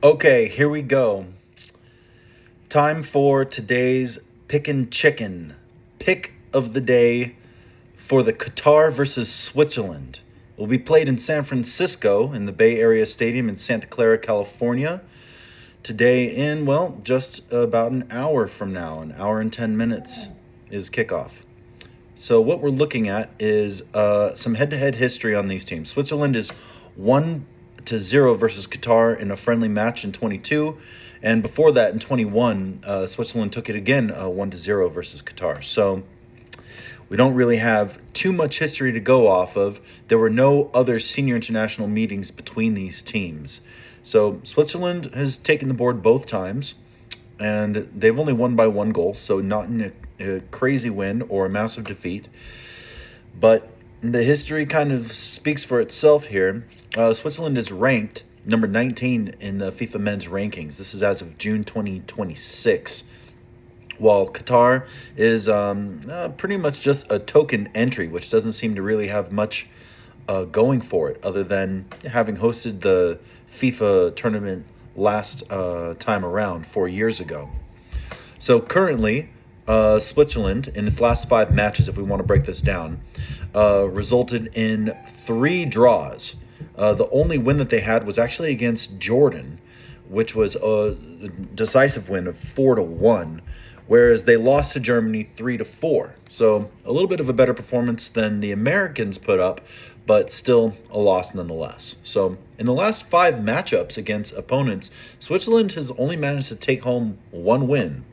Okay, here we go. Time for today's Pickin Chicken. Pick of the day for the Qatar versus Switzerland. It will be played in San Francisco in the Bay Area Stadium in Santa Clara, California. Today, in, well, just about an hour from now, an hour and 10 minutes is kickoff. So, what we're looking at is some head to head history on these teams. Switzerland is 1-0 versus Qatar in a friendly match in 22. And before that, in 21, Switzerland took it again 1-0 versus Qatar. So, we don't really have too much history to go off of. There were no other senior international meetings between these teams. So, Switzerland has taken the board both times, and they've only won by one goal, so not in a crazy win or a massive defeat. But the history kind of speaks for itself here. Switzerland is ranked number 19 in the FIFA men's rankings. This is as of June 2026. While Qatar is pretty much just a token entry, which doesn't seem to really have much going for it other than having hosted the FIFA tournament last time around 4 years ago. So currently, Switzerland, in its last 5 matches, if we want to break this down, resulted in 3 draws. The only win that they had was actually against Jordan, which was a decisive win of 4-1, whereas they lost to Germany 3-4. So a little bit of a better performance than the Americans put up, but still a loss nonetheless. So in the last 5 matchups against opponents, Switzerland has only managed to take home 1 win.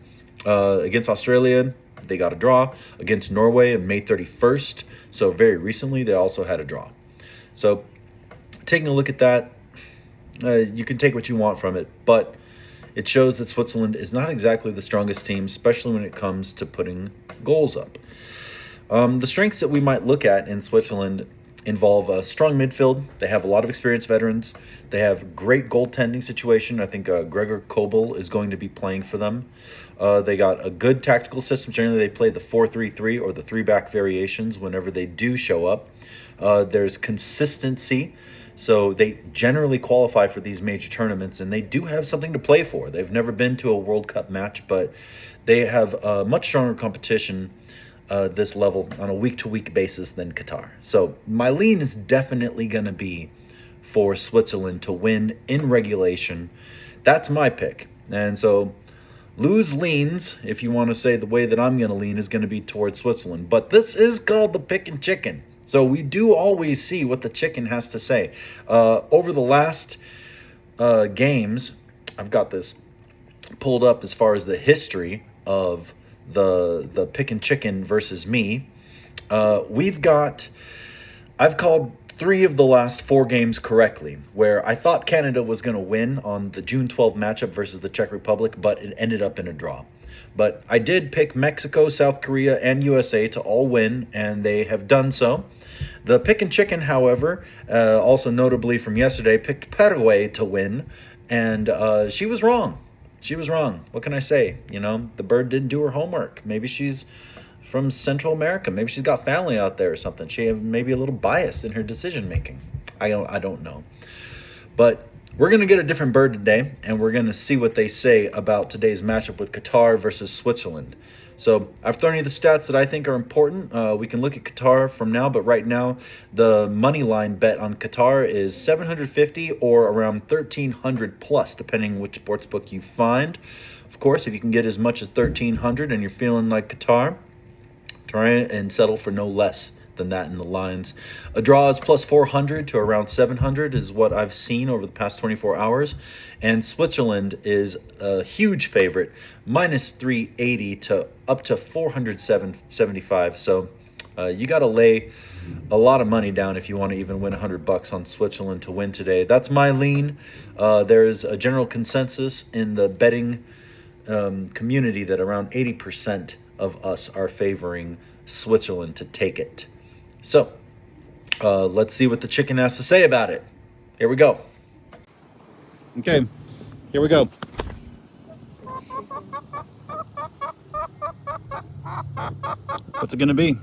Against Australia, they got a draw. Against Norway on May 31st, so very recently, they also had a draw. So taking a look at that, you can take what you want from it, but it shows that Switzerland is not exactly the strongest team, especially when it comes to putting goals up. The strengths that we might look at in Switzerland involve a strong midfield. They have a lot of experienced veterans. They have great goaltending situation. I think Gregor Kobel is going to be playing for them. They got a good tactical system. Generally, they play the 4-3-3 or the 3-back variations whenever they do show up. There's consistency. So they generally qualify for these major tournaments, and they do have something to play for. They've never been to a World Cup match, but they have a much stronger competition this level on a week-to-week basis than Qatar. So my lean is definitely going to be for Switzerland to win in regulation. That's my pick. And so lose leans, if you want to say the way that I'm going to lean, is going to be towards Switzerland. But this is called the Pickin Chicken. So we do always see what the chicken has to say. Over the last games, I've got this pulled up as far as the history of the Pickin Chicken versus me. I've called 3 of the last 4 games correctly, where I thought Canada was going to win on the June 12th matchup versus the Czech Republic, but it ended up in a draw. But I did pick Mexico, South Korea, and USA to all win, and they have done so. The Pickin Chicken, however, also notably from yesterday, picked Paraguay to win, and she was wrong. She was wrong. What can I say? The bird didn't do her homework. Maybe she's from Central America. Maybe she's got family out there or something. She have maybe a little bias in her decision making. I don't know. But we're going to get a different bird today, and we're going to see what they say about today's matchup with Qatar versus Switzerland. So I've thrown you the stats that I think are important. We can look at Qatar from now, but right now the money line bet on Qatar is 750 or around 1,300 plus, depending which sportsbook you find. Of course, if you can get as much as 1,300 and you're feeling like Qatar, try and settle for no less than that in the lines. A draw is plus 400 to around 700 is what I've seen over the past 24 hours. And Switzerland is a huge favorite, minus 380 to up to 475. So you got to lay a lot of money down if you want to even win $100 on Switzerland to win today. That's my lean. There is a general consensus in the betting community that around 80% of us are favoring Switzerland to take it. So let's see what the chicken has to say about it. Here we go. Okay, here we go. What's it going to be?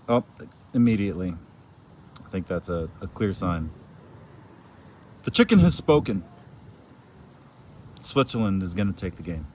Oh, immediately. I think that's a clear sign. The chicken has spoken. Switzerland is going to take the game.